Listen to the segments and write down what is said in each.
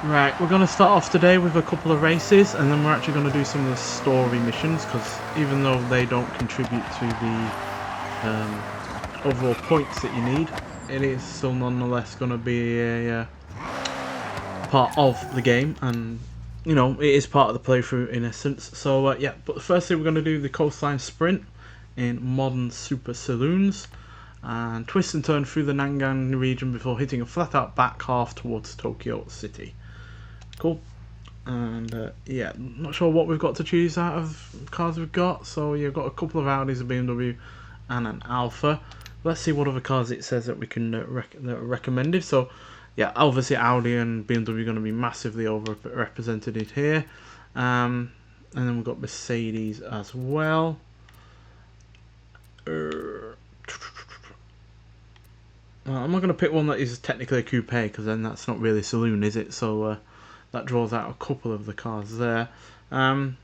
Right, we're going to start off today with a couple of races, and then we're actually going to do some of the story missions, because even though they don't contribute to the overall points that you need, it is still nonetheless going to be a part of the game, and you know, it is part of the playthrough in essence. So yeah, but firstly we're going to do the coastline sprint in modern super saloons, and twist and turn through the Nangan region before hitting a flat out back half towards Tokyo City. Cool. And yeah, not sure what we've got to choose out of the cars we've got. So you've got a couple of Audis, a BMW, and an Alpha. Let's see what other cars it says that we can that are recommended. So yeah, obviously Audi and BMW are going to be massively overrepresented here. And then we've got Mercedes as well. Well, I'm not going to pick one that is technically a coupe, because then that's not really a saloon, is it? So that draws out a couple of the cars there. We'll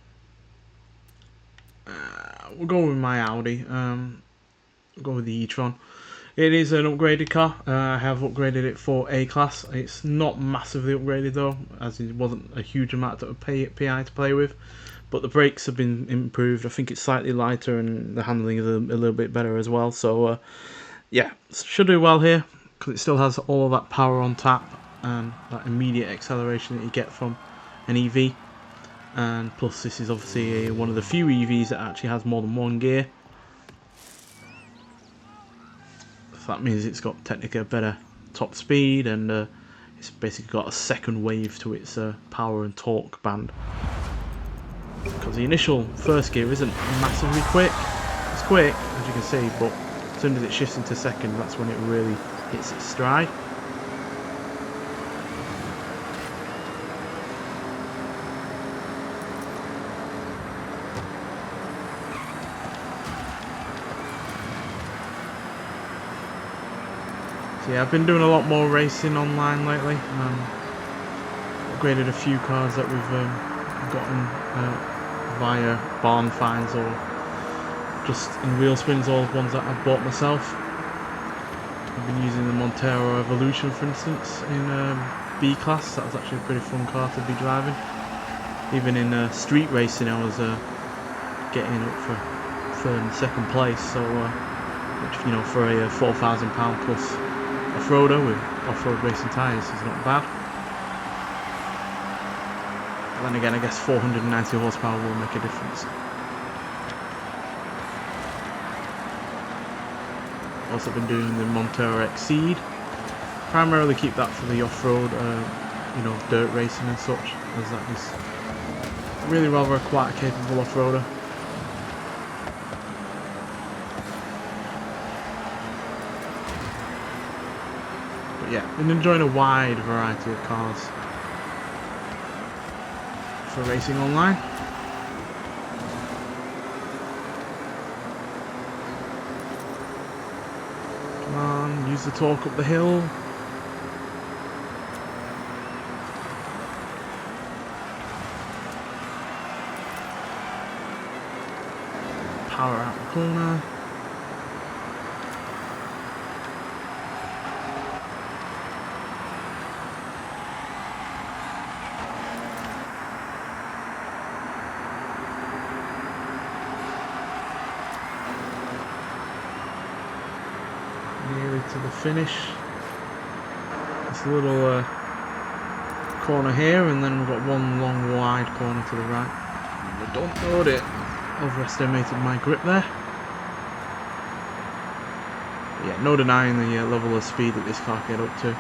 go with my Audi. We'll go with the e-tron. It is an upgraded car. I have upgraded it for A-Class. It's not massively upgraded though, as it wasn't a huge amount of PI to play with. But the brakes have been improved. I think it's slightly lighter and the handling is a little bit better as well. So yeah, should do well here, because it still has all of that power on tap and that immediate acceleration that you get from an EV. And plus this is obviously one of the few EVs that actually has more than one gear. So that means it's got technically a better top speed, and it's basically got a second wave to its power and torque band. Because the initial first gear isn't massively quick. It's quick, as you can see, but as soon as it shifts into second, that's when it really hits its stride. So yeah, I've been doing a lot more racing online lately. Upgraded a few cars that we've gotten via barn finds or just in wheel spins, or ones that I've bought myself. I've been using the Montero Evolution, for instance, in B class. That was actually a pretty fun car to be driving. Even in street racing, I was getting up for third and second place. So, which, you know, for a £4,000 plus off-roader with off-road racing tyres is not bad. But then again, I guess 490 horsepower will make a difference. Also been doing the Montero Exceed. Primarily keep that for the off-road, you know, dirt racing and such, as that is really rather a quite capable off-roader. But yeah, been enjoying a wide variety of cars for racing online. Come on, use the torque up the hill. Power out the corner. Nearly to the finish. This little corner here, and then we've got one long wide corner to the right. I don't know it. Overestimated my grip there. But yeah, no denying the level of speed that this car can get up to.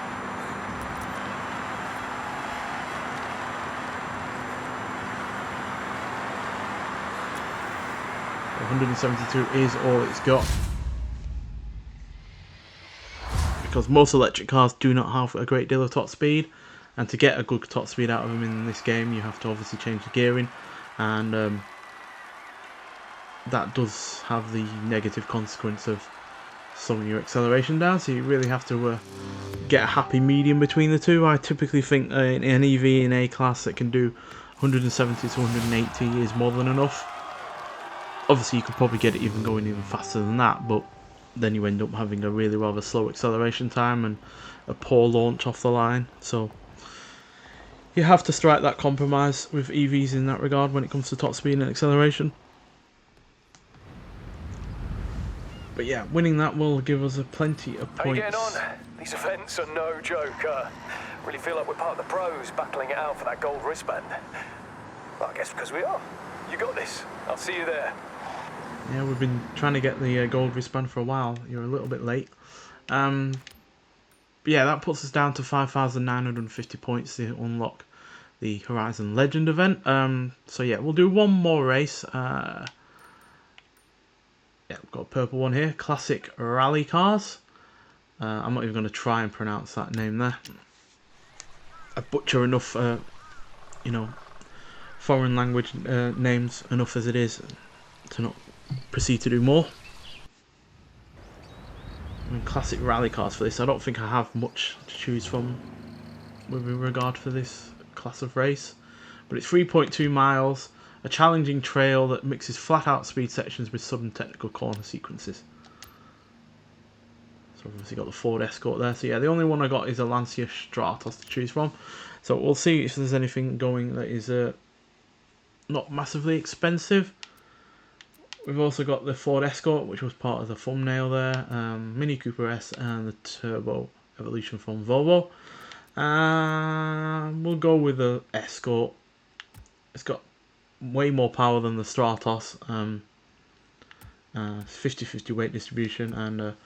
172 is all it's got. Because most electric cars do not have a great deal of top speed, and to get a good top speed out of them in this game, you have to obviously change the gearing, and that does have the negative consequence of slowing your acceleration down, so you really have to get a happy medium between the two. I typically think an EV in A-Class that can do 170 to 180 is more than enough. Obviously you could probably get it even going even faster than that, but then you end up having a really rather slow acceleration time and a poor launch off the line. So You have to strike that compromise with EVs in that regard when it comes to top speed and acceleration. But yeah, winning that will give us plenty of points. How you getting on? These events are no joke. Really feel like we're part of the pros battling it out for that gold wristband. Well, I guess because we are. You got this. I'll see you there. Yeah, we've been trying to get the gold wristband for a while. You're a little bit late. But yeah, that puts us down to 5,950 points to unlock the Horizon Legend event. So yeah, we'll do one more race. Yeah, we've got a purple one here. Classic Rally Cars. I'm not even going to try and pronounce that name there. I butcher enough, you know, foreign language names enough as it is to not proceed to do more. I mean, classic rally cars for this. I don't think I have much to choose from with regard for this class of race, but it's 3.2 miles, a challenging trail that mixes flat out speed sections with sudden technical corner sequences. So obviously got the Ford Escort there. So yeah, the only one I got is a Lancia Stratos to choose from. So we'll see if there's anything going that is not massively expensive. We've also got the Ford Escort, which was part of the thumbnail there, Mini Cooper S, and the Turbo Evolution from Volvo. We'll go with the Escort. It's got way more power than the Stratos. 50-50 weight distribution, and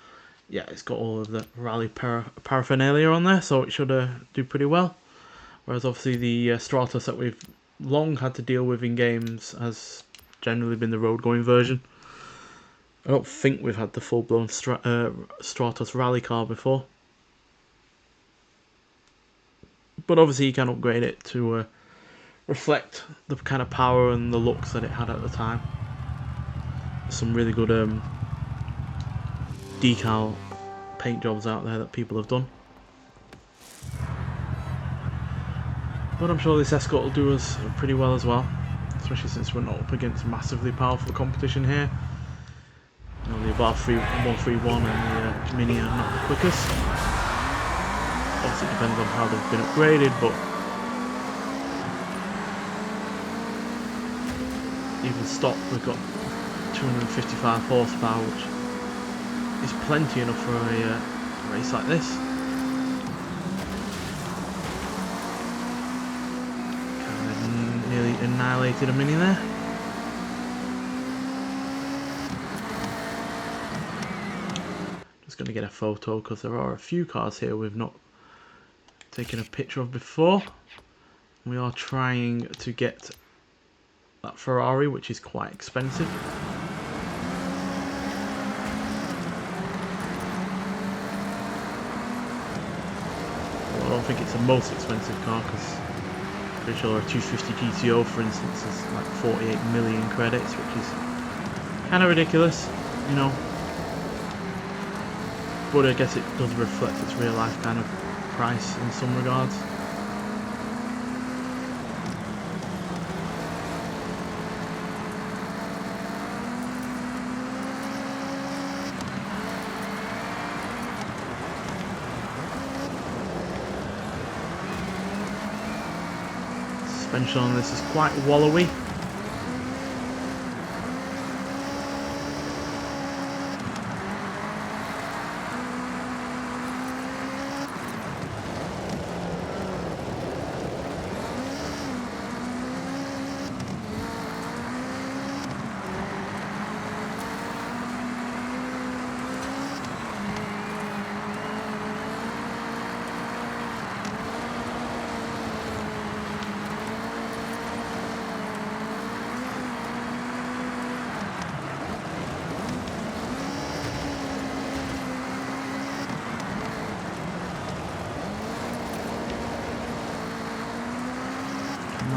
yeah, it's got all of the rally paraphernalia on there, so it should do pretty well. Whereas obviously the Stratos that we've long had to deal with in games has generally been the road going version. I don't think we've had the full-blown Stratos rally car before. But obviously you can upgrade it to reflect the kind of power and the looks that it had at the time. There's some really good decal paint jobs out there that people have done. But I'm sure this Escort will do us pretty well as well, especially since we're not up against massively powerful competition here. You know, the Abarth 131 and the Mini are not the quickest. Obviously it depends on how they've been upgraded, but even stock we've got 255 horsepower, which is plenty enough for a race like this. Kind of nearly annihilated a Mini there. Just going to get a photo because there are a few cars here we've not taken a picture of before. We are trying to get that Ferrari, which is quite expensive. Well, I don't think it's the most expensive car, because I'm pretty sure a 250 GTO, for instance, is like 48 million credits, which is kind of ridiculous, you know. But I guess it does reflect its real life kind of price in some regards. Suspension on this is quite wallowy.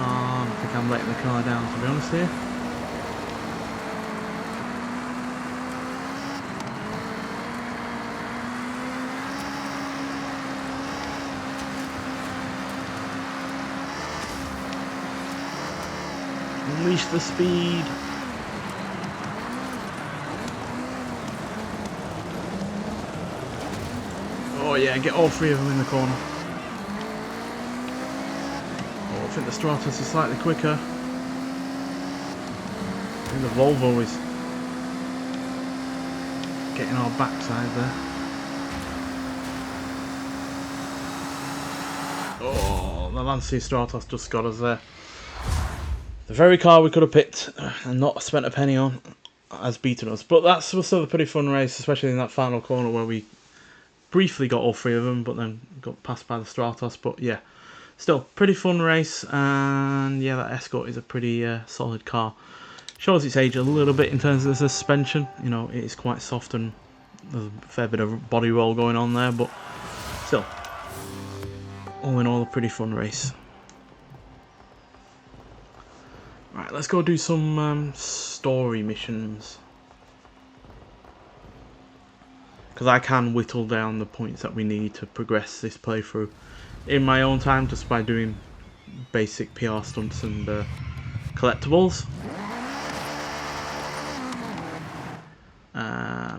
I think I'm letting the car down, to be honest here. Unleash the speed. Oh yeah, get all three of them in the corner. think the Stratos is slightly quicker. I think the Volvo is getting our backside there. Oh, the Lancia Stratos just got us there. The very car we could have picked and not spent a penny on has beaten us. But that was still a pretty fun race, especially in that final corner where we briefly got all three of them, but then got passed by the Stratos. But yeah, still pretty fun race. And yeah, that Escort is a pretty solid car. Shows its age a little bit in terms of the suspension. You know, it is quite soft and there's a fair bit of body roll going on there, but still, all in all, a pretty fun race. Right, let's go do some story missions. Because I can whittle down the points that we need to progress this playthrough in my own time, just by doing basic PR stunts and collectibles.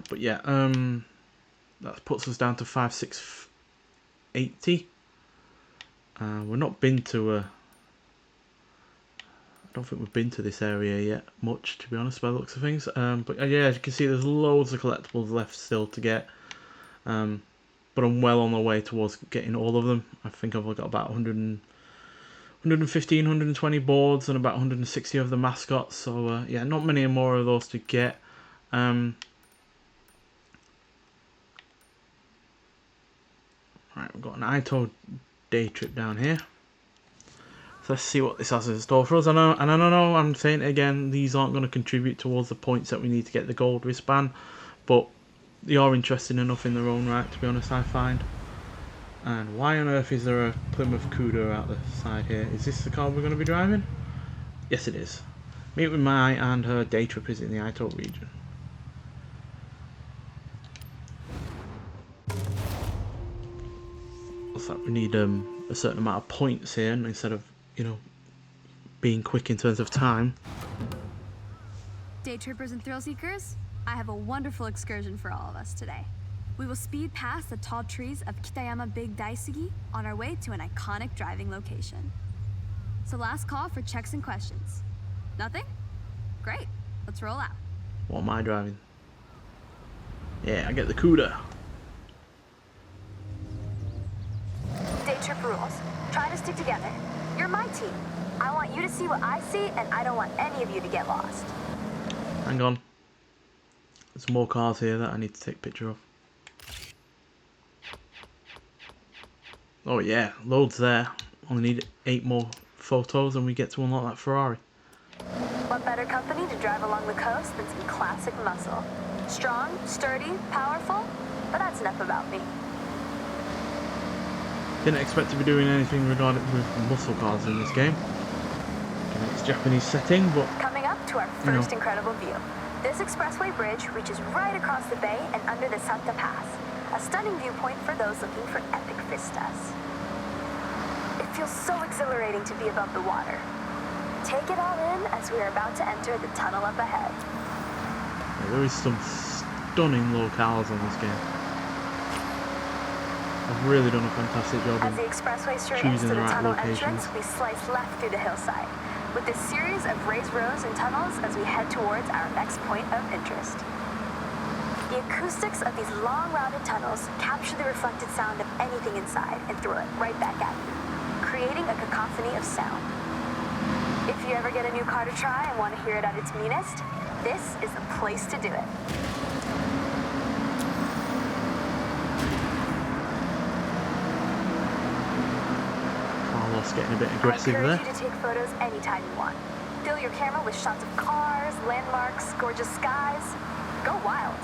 But yeah, that puts us down to 5680. We've not been to I don't think we've been to this area yet much, to be honest, by the looks of things. But yeah, as you can see, there's loads of collectibles left still to get. But I'm well on the way towards getting all of them. I think I've got about 115, 120 boards and about 160 of the mascots. So yeah, not many more of those to get. Right, we've got an Ito day trip down here. So let's see what this has in store for us. I know, I'm saying it again, these aren't going to contribute towards the points that we need to get the gold wristband, but they are interesting enough in their own right, to be honest, I find. And why on earth is there a Plymouth Cuda out the side here? Is this the car we're going to be driving? Yes, it is. Meet with Mai and her day trip is in the Ito region. Looks like we need a certain amount of points here, and instead of, you know, being quick in terms of time. Day trippers and thrill seekers, I have a wonderful excursion for all of us today. We will speed past the tall trees of Kitayama Big Daisugi on our way to an iconic driving location. So last call for checks and questions. Nothing? Great, let's roll out. What am I driving? Yeah, I get the Cuda. Day trip rules. Try to stick together. You're my team. I want you to see what I see, and I don't want any of you to get lost. Hang on. There's more cars here that I need to take a picture of. Oh yeah, loads there. Only need 8 more photos and we get to unlock that Ferrari. What better company to drive along the coast than some classic muscle? Strong, sturdy, powerful, but that's enough about me. Didn't expect to be doing anything regarding with muscle cars in this game. It's Japanese setting, but coming up to our first incredible view. This expressway bridge reaches right across the bay and under the Santa Pass, a stunning viewpoint for those looking for epic vistas. It feels so exhilarating to be above the water. Take it all in as we are about to enter the tunnel up ahead. Yeah, there is some stunning locales on this game. I've really done a fantastic job as the expressway straight choosing into the the right tunnel locations. entrance, we slice left through the hillside, with a series of raised roads and tunnels as we head towards our next point of interest. The acoustics of these long routed tunnels capture the reflected sound of anything inside and throw it right back at you, creating a cacophony of sound. If you ever get a new car to try and want to hear it at its meanest, this is the place to do it. Carlos getting a bit aggressive there. I encourage you to take photos anytime you want. Fill your camera with shots of cars, landmarks, gorgeous skies. Go wild.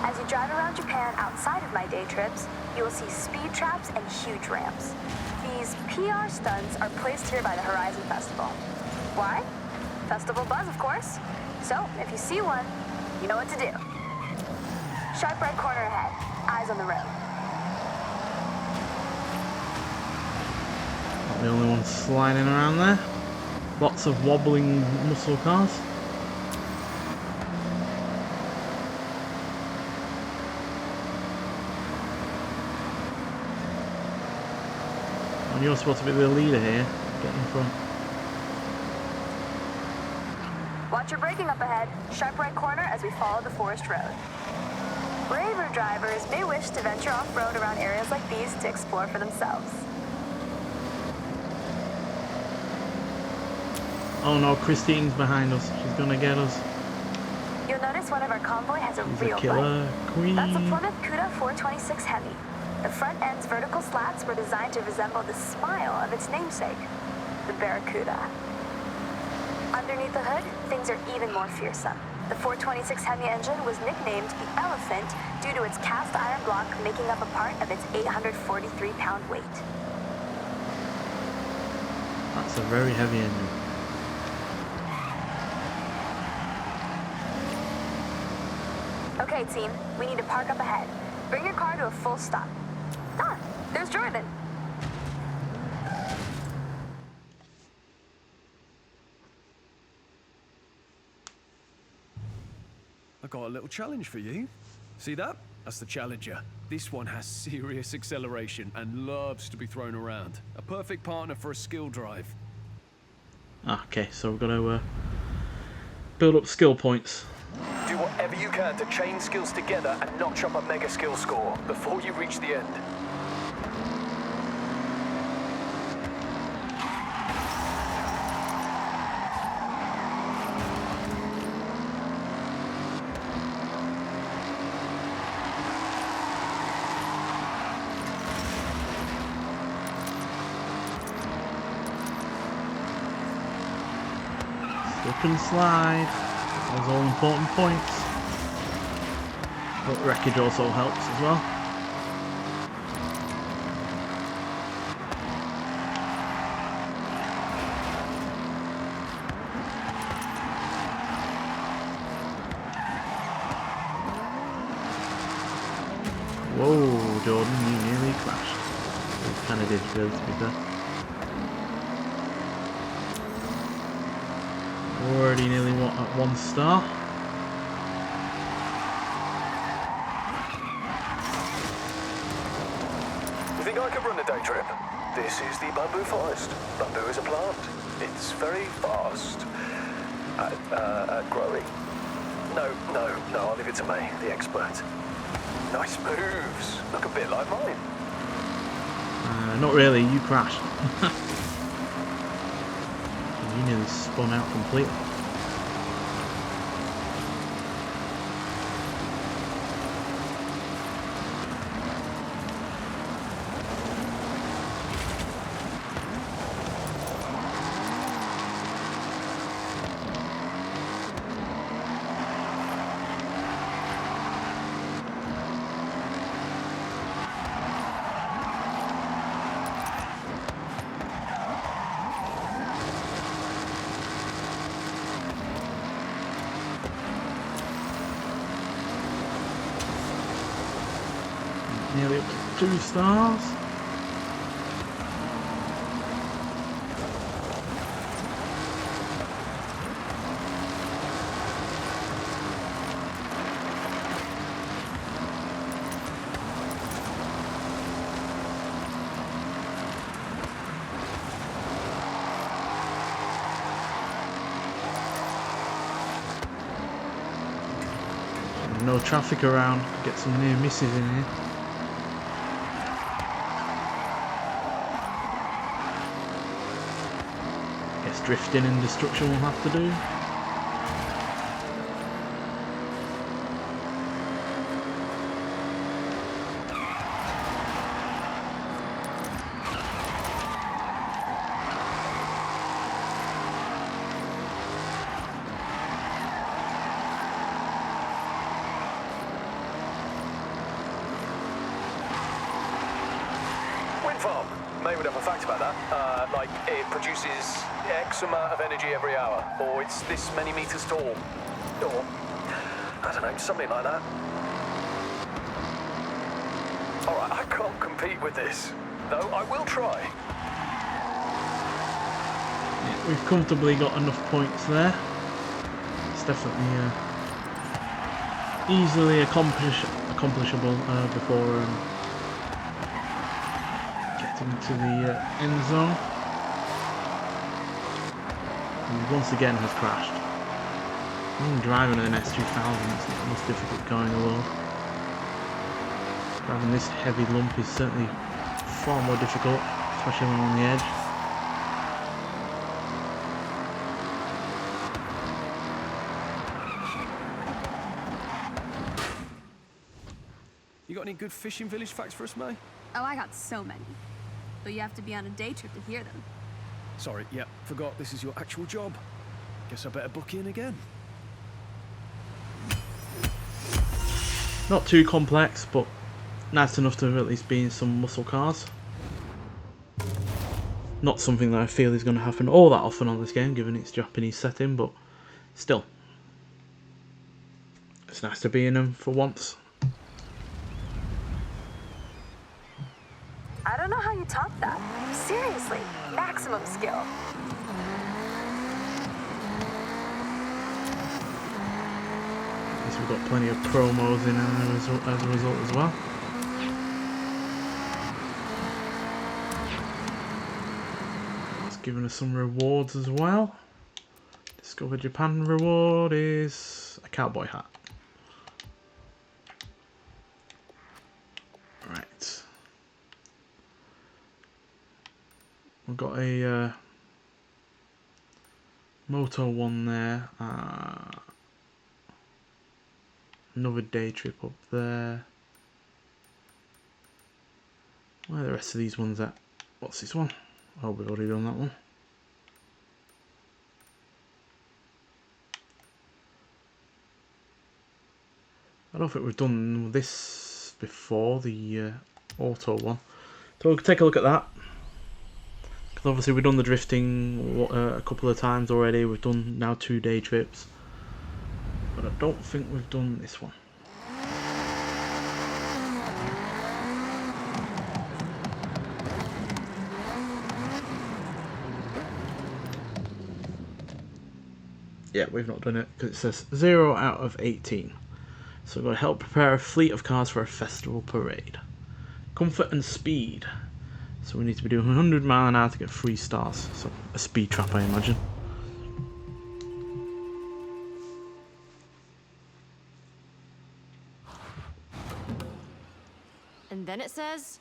As you drive around Japan outside of my day trips, you will see speed traps and huge ramps. These PR stunts are placed here by the Horizon Festival. Why? Festival buzz, of course. So, if you see one, you know what to do. Sharp right corner ahead. Eyes on the road. Not the only one sliding around there. Lots of wobbling muscle cars. And you're supposed to be the leader here. Get in front. Watch your braking up ahead. Sharp right corner as we follow the forest road. Braver drivers may wish to venture off-road around areas like these to explore for themselves. Oh no, Christine's behind us. She's gonna get us. You'll notice one of our convoy has a She's real a killer bite. queen. That's a Plymouth Cuda 426 Heavy. The front end's vertical slats were designed to resemble the smile of its namesake, the Barracuda. Underneath the hood, things are even more fearsome. The 426 Hemi engine was nicknamed the Elephant due to its cast iron block making up a part of its 843-pound weight. That's a very heavy engine. Okay, team, we need to park up ahead. Bring your car to a full stop. Ah, there's Jordan. I got a little challenge for you. See that? That's the Challenger. This one has serious acceleration and loves to be thrown around. A perfect partner for a skill drive. Okay, so we've got to build up skill points. Do whatever you can to chain skills together and notch up a mega skill score before you reach the end. Slip and slide. Those are all important points. But wreckage also helps as well. Whoa, Jordan, you nearly crashed. You kind of did, really, to be fair. Already nearly at 1 star. You think I could run a day trip? This is the bamboo forest. Bamboo is a plant. It's very fast at growing. No, I'll leave it to me, the expert. Nice moves. Look a bit like mine. Not really, you crashed. You nearly spun out completely. Nearly up to 2 stars. No traffic around, could get some near misses in here. Guess drifting and destruction will have to do. Farm. May would have a fact about that. Like it produces X amount of energy every hour, or it's this many meters tall, or I don't know, something like that. All right, I can't compete with this, though I will try. Yeah, we've comfortably got enough points there. It's definitely easily accomplishable before getting to the end zone. and once again has crashed. I'm driving an S2000, it's not the most difficult car in the world. Driving this heavy lump is certainly far more difficult, especially when on the edge. You got any good fishing village facts for us, mate? Oh, I got so many. But you have to be on a day trip to hear them. Sorry, yeah, forgot this is your actual job. Guess I better book in again. Not too complex, but nice enough to at least be in some muscle cars. Not something that I feel is going to happen all that often on this game, given its Japanese setting, but still. It's nice to be in them for once. I don't know how you top that. Seriously, maximum skill. At least we've got plenty of promos in as a result as well. It's given us some rewards as well. Discover Japan reward is a cowboy hat. Right. We've got a moto one there. Another day trip up there. Where are the rest of these ones at? What's this one? Oh, we've already done that one. I don't think we've done this before, the auto one. So we'll take a look at that. Because obviously we've done the drifting a couple of times already. We've done now 2 day trips. But I don't think we've done this one. Yeah, we've not done it because it says 0 out of 18. So we're going to help prepare a fleet of cars for a festival parade. Comfort and speed. So we need to be doing 100 miles an hour to get 3 stars. So a speed trap, I imagine. And then it says,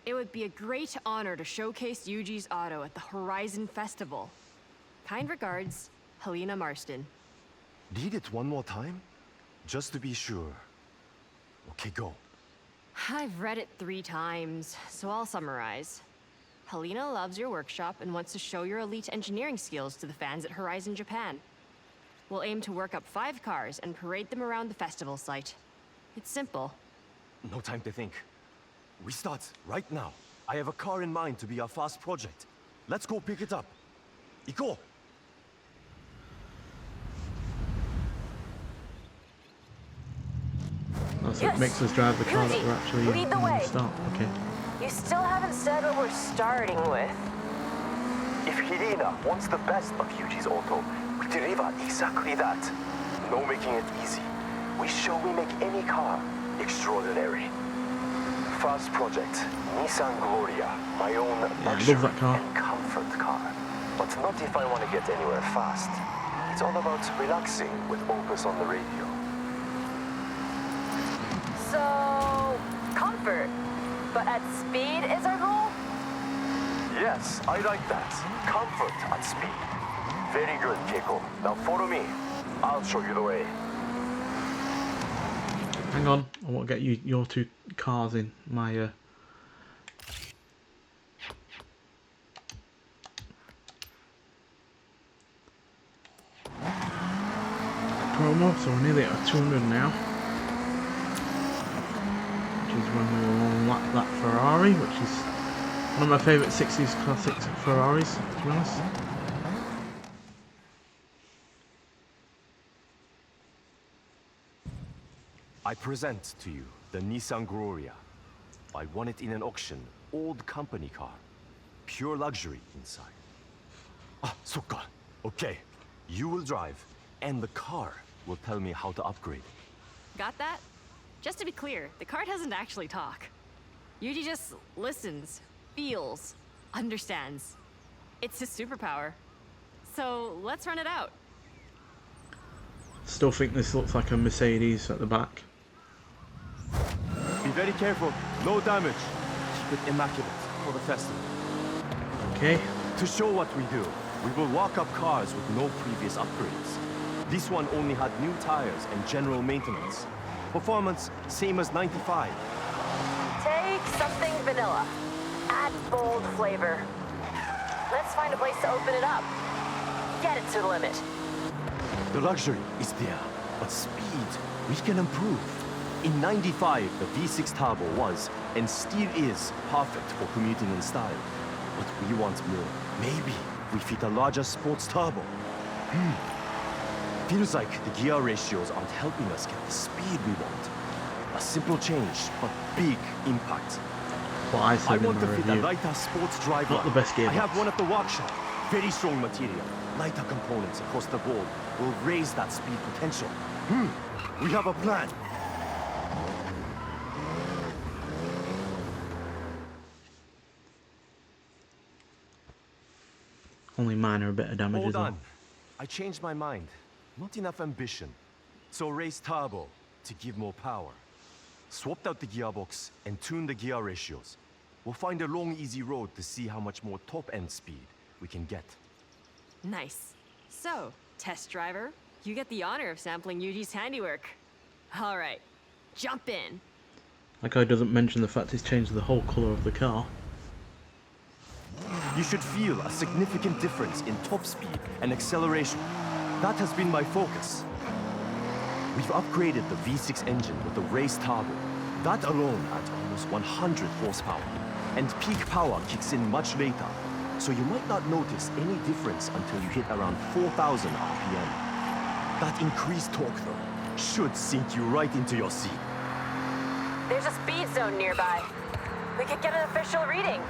it would be a great honor to showcase Yuji's auto at the Horizon Festival. Kind regards, Helena Marston. Read it one more time, just to be sure. Okay, go. I've read it 3 times, so I'll summarize. Helena loves your workshop and wants to show your elite engineering skills to the fans at Horizon Japan. We'll aim to work up 5 cars and parade them around the festival site. It's simple. No time to think. We start right now. I have a car in mind to be our fast project. Let's go pick it up. Iko! Oh, so it makes us drive the car that we're actually Lead the way. start. Okay. You still haven't said what we're starting with. If Helena wants the best of Yuji's auto, we deliver exactly that. No making it easy. We show we make any car extraordinary. Fast project, Nissan Gloria, my own luxury love that car. and comfort car. But not if I want to get anywhere fast. It's all about relaxing with Opus on the radio. So, comfort. But at speed is our goal? Yes, I like that. Comfort at speed. Very good, Keiko. Now follow me. I'll show you the way. Hang on, I want to get you your 2 cars in my promo, so we're nearly at 200 now. Which is when we will unlock that Ferrari, which is one of my favourite 60s classic Ferraris, to be honest. I present to you the Nissan Gloria. I won it in an auction, old company car. Pure luxury inside. Ah, sokka. Okay, you will drive, and the car will tell me how to upgrade. Got that? Just to be clear, the car doesn't actually talk. Yuji just listens, feels, understands. It's his superpower. So let's run it out. Still think this looks like a Mercedes at the back. Be very careful. No damage. Keep it immaculate for the festival. Okay. To show what we do, we will walk up cars with no previous upgrades. This one only had new tires and general maintenance. Performance, same as 95. Take something vanilla. Add bold flavor. Let's find a place to open it up. Get it to the limit. The luxury is there, but speed, we can improve. In 95, the V6 turbo was, and still is, perfect for commuting in style. But we want more. Maybe we fit a larger sports turbo. Feels like the gear ratios aren't helping us get the speed we want. A simple change, but big impact. What I said in want my to fit a review. lighter sports drive Not the line. best gearbox. I have one at the workshop. Very strong material. Lighter components across the board will raise that speed potential. We have a plan. Only minor bit of damage Hold as well. on. I changed my mind. Not enough ambition. So raise turbo to give more power. Swapped out the gearbox and tuned the gear ratios. We'll find a long, easy road to see how much more top-end speed we can get. Nice. So, test driver, you get the honor of sampling Yuji's handiwork. All right, jump in. That guy doesn't mention the fact he's changed the whole colour of the car. You should feel a significant difference in top speed and acceleration. That has been my focus. We've upgraded the V6 engine with the race turbo. That alone adds almost 100 horsepower. And peak power kicks in much later. So you might not notice any difference until you hit around 4,000 RPM. That increased torque, though, should sink you right into your seat. There's a speed zone nearby. We could get an official reading.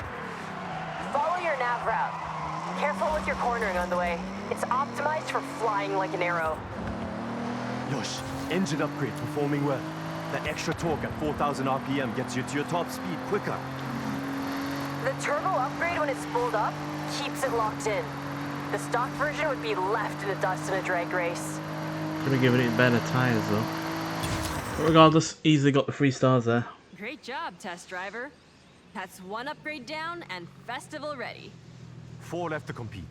Follow your nav route. Careful with your cornering on the way. It's optimized for flying like an arrow. Yosh, engine upgrade performing well. That extra torque at 4,000 RPM gets you to your top speed quicker. The turbo upgrade when it's spooled up keeps it locked in. The stock version would be left in the dust in a drag race. Could have given it better tyres though. But regardless, easily got the 3 stars there. Great job, test driver. That's 1 upgrade down and festival ready. 4 left to compete.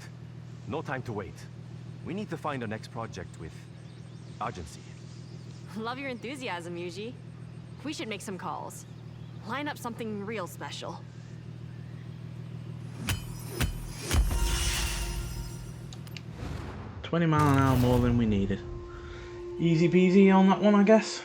No time to wait. We need to find our next project with urgency. Love your enthusiasm, Yuji. We should make some calls. Line up something real special. $20 mph more than we needed. Easy peasy on that one, I guess.